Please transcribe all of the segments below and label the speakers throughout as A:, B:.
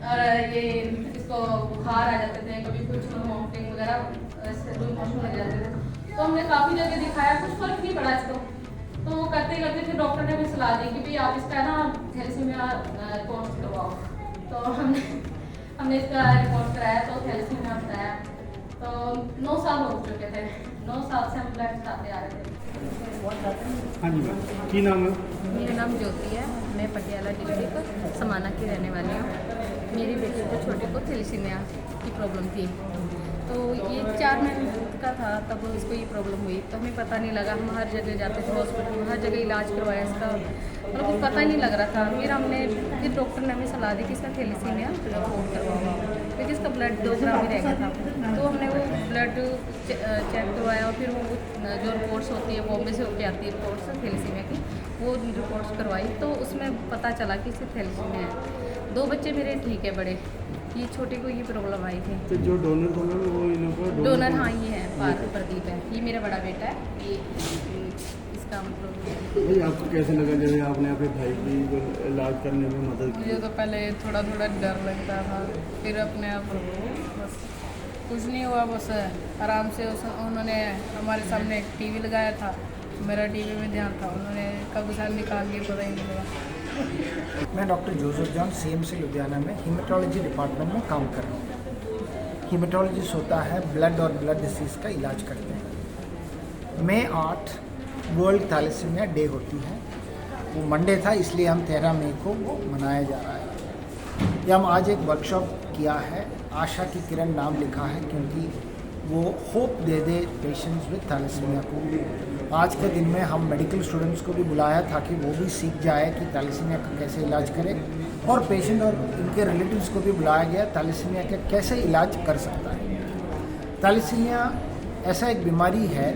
A: और ये इसको बुखार आ जाते थे, कभी कुछ वॉमिटिंग वगैरह लूज मोशन लग जाते थे। तो हमने काफ़ी जगह दिखाया, कुछ फर्क नहीं पड़ा इसको। तो वो करते करते फिर डॉक्टर ने भी सलाह दी कि भाई आप इसका ना थैलेसीमिया कोर्स करवाओ। तो हमने इसका कोर्स कराया तो थैलेसीमिया बताया। तो 9 साल हो चुके थे, 9 साल से हम ब्लड चढ़ाते आ रहे थे।
B: हाँ जी मैम, की नाम है?
C: मेरा नाम ज्योति है, मैं पटियाला डिस्ट्रिक्ट समाना की रहने वाली हूँ। मेरी बेटी को छोटे को थैलेसीमिया की प्रॉब्लम थी, तो ये 4 महीने का था तब इसको ये प्रॉब्लम हुई। तो हमें पता नहीं लगा, हम हर जगह जाते थे हॉस्पिटल में, हर जगह इलाज करवाया इसका, मतलब कुछ पता नहीं लग रहा था। फिर डॉक्टर ने हमें सलाह दी कि इसका थैलेसीमिया रिपोर्ट करवाओ, क्योंकि इसका ब्लड 2 ग्राम ही रह गया था। तो हमने वो ब्लड चेक करवाया और फिर वो जो रिपोर्ट्स होती है बॉम्बे से होकर आती है रिपोर्ट्स थैलेसीमिया की, वो रिपोर्ट्स करवाई तो उसमें पता चला कि इसे थैलेसीमिया है। 2 बच्चे मेरे ठीक है बड़े, ये छोटे को ये प्रॉब्लम आई थी।
B: तो जो डोनर थे मैम वो इन लोगों को
C: डोनर हाँ ये है, प्रदीप है, ये मेरा बड़ा बेटा है। ये इसका मतलब
B: भाई आपको कैसे लगा जब आपने अपने भाई की इलाज करने में मदद की?
D: मुझे तो पहले थोड़ा थोड़ा डर लगता था, फिर अपने आप बस कुछ नहीं हुआ, बस आराम से उन्होंने हमारे सामने एक टीवी लगाया था, मेरा टीवी में ध्यान था, उन्होंने कब साल निकाल के पता ही नहीं लगा।
E: मैं doctor Joseph John CMC Ludhiana में हीमेटोलॉजी डिपार्टमेंट में काम कर रहा हूँ। हीमेटोलॉजिस्ट होता है ब्लड और ब्लड डिसीज़ का इलाज करते हैं। मई 8 वर्ल्ड थैलेसीमिया डे होती है, वो मंडे था इसलिए हम 13 मई को वो मनाया जा रहा है। ये हम आज एक वर्कशॉप किया है, आशा की किरण नाम लिखा है क्योंकि वो होप दे दे पेशेंट्स विद थैलेसीमिया को। आज के दिन में हम मेडिकल स्टूडेंट्स को भी बुलाया ताकि वो भी सीख जाए कि थैलेसीमिया का कैसे इलाज करें, और पेशेंट और उनके रिलेटिव्स को भी बुलाया गया थैलेसीमिया का कैसे इलाज कर सकता है। थैलेसीमिया ऐसा एक बीमारी है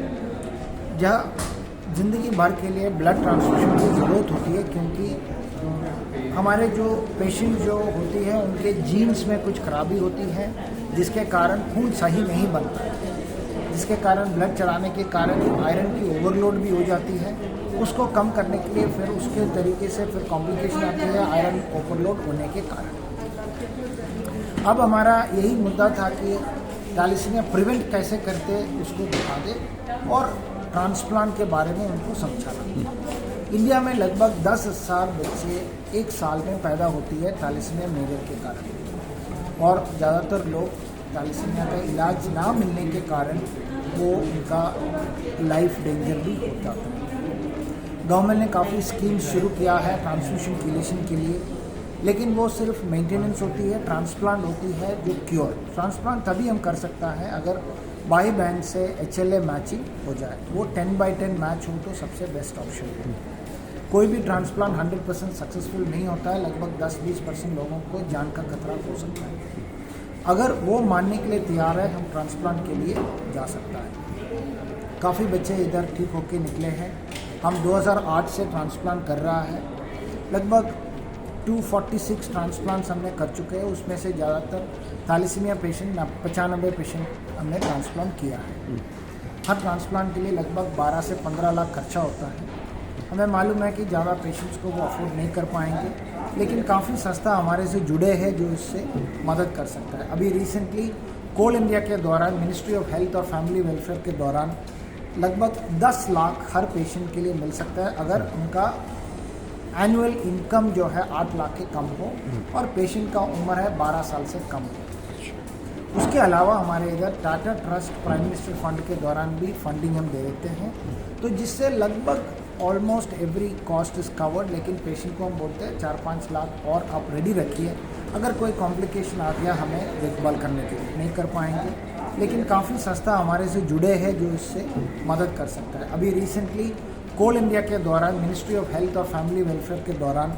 E: जहाँ ज़िंदगी भर के लिए ब्लड ट्रांसफ्यूजन की ज़रूरत होती है, क्योंकि हमारे जो पेशेंट जो होती है उनके जीन्स में कुछ खराबी होती है जिसके कारण खून सही नहीं बनता है, जिसके कारण ब्लड चढ़ाने के कारण आयरन की ओवरलोड भी हो जाती है। उसको कम करने के लिए फिर उसके तरीके से फिर कॉम्प्लिकेशन आती है आयरन ओवरलोड होने के कारण। अब हमारा यही मुद्दा था कि थैलेसीमिया प्रिवेंट कैसे करते उसको दिखा दे और ट्रांसप्लांट के बारे में उनको समझाना। इंडिया में लगभग 10,000 बच्चे एक साल में पैदा होती है थैलेसीमिया मेजर के कारण, और ज़्यादातर लोग थैलेसीमिया का इलाज ना मिलने के कारण वो उनका लाइफ डेंजर भी हो जाता है। गवर्नमेंट ने काफ़ी स्कीम्स शुरू किया है ट्रांसफ्यूजन किलेशन के लिए, लेकिन वो सिर्फ मेंटेनेंस होती है, ट्रांसप्लांट होती है जो क्योर। ट्रांसप्लांट तभी हम कर सकता है अगर बाई बैंड से HLA मैचिंग हो जाए, वो 10/10 मैच हो तो सबसे बेस्ट ऑप्शन है। कोई भी ट्रांसप्लांट 100% सक्सेसफुल नहीं होता है, लगभग 10-20% लोगों को जान का खतरा हो सकता है। अगर वो मानने के लिए तैयार है हम ट्रांसप्लांट के लिए जा सकता है। काफ़ी बच्चे इधर ठीक होके निकले हैं। हम 2008 से ट्रांसप्लांट कर रहा है, लगभग 246 ट्रांसप्लांट्स हमने कर चुके हैं, उसमें से ज़्यादातर थैलेसीमिया पेशेंट 95 पेशेंट हमने ट्रांसप्लांट किया है। हर ट्रांसप्लांट के लिए लगभग 12 से 15 लाख खर्चा होता है। हमें मालूम है कि ज़्यादा पेशेंट्स को वो अफोर्ड नहीं कर पाएंगे, लेकिन काफ़ी सस्ता हमारे से जुड़े हैं जो इससे मदद कर सकता है। अभी रिसेंटली कोल इंडिया के दौरान मिनिस्ट्री ऑफ हेल्थ और फैमिली वेलफेयर के दौरान लगभग 10 लाख हर पेशेंट के लिए मिल सकता है अगर उनका एनुअल इनकम जो है 8 लाख के कम हो और पेशेंट का उम्र है 12 साल से कम हो। उसके अलावा हमारे इधर Tata trust prime minister fund के दौरान भी फंडिंग हम दे देते हैं, तो जिससे लगभग almost every cost is covered. लेकिन पेशेंट को हम बोलते हैं 4-5 लाख और आप रेडी रखिए, अगर कोई कॉम्प्लिकेशन आ गया हमें देखभाल करने के लिए नहीं कर पाएंगे, लेकिन काफ़ी सस्ता हमारे से जुड़े हैं जो इससे मदद कर सकता है। अभी रिसेंटली कोल इंडिया के दौरान मिनिस्ट्री ऑफ हेल्थ और फैमिली वेलफेयर के दौरान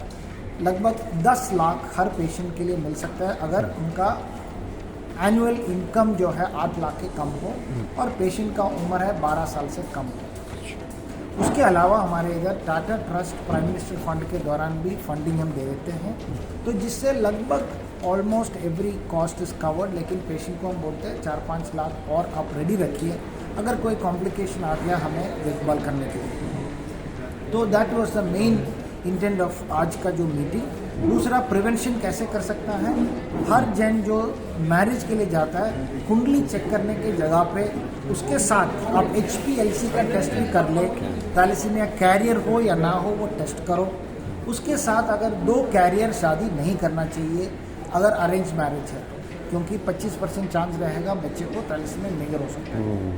E: लगभग 10 लाख हर पेशेंट के लिए मिल सकता है अगर उनका एनुअल इनकम जो है 8 लाख के कम हो और पेशेंट का उम्र है 12 साल से कम हो। उसके अलावा हमारे इधर Tata trust prime minister fund के दौरान भी फंडिंग हम दे देते हैं, तो जिससे लगभग almost every cost is covered. लेकिन पेशेंट को हम बोलते हैं 4-5 लाख और आप रेडी रखिए, अगर कोई कॉम्प्लिकेशन आ गया हमें देखभाल करने के लिए। तो that was the main intent of आज का जो मीटिंग। दूसरा, प्रिवेंशन कैसे कर सकता है। हर जन जो मैरिज के लिए जाता है, कुंडली चेक करने की जगह पे उसके साथ आप HPLC का टेस्ट भी कर ले। थैलेसीमिया कैरियर हो या ना हो वो टेस्ट करो। उसके साथ अगर 2 कैरियर शादी नहीं करना चाहिए अगर अरेंज मैरिज है, क्योंकि 25% चांस रहेगा बच्चे को थैलेसीमिया मेजर हो सकता है।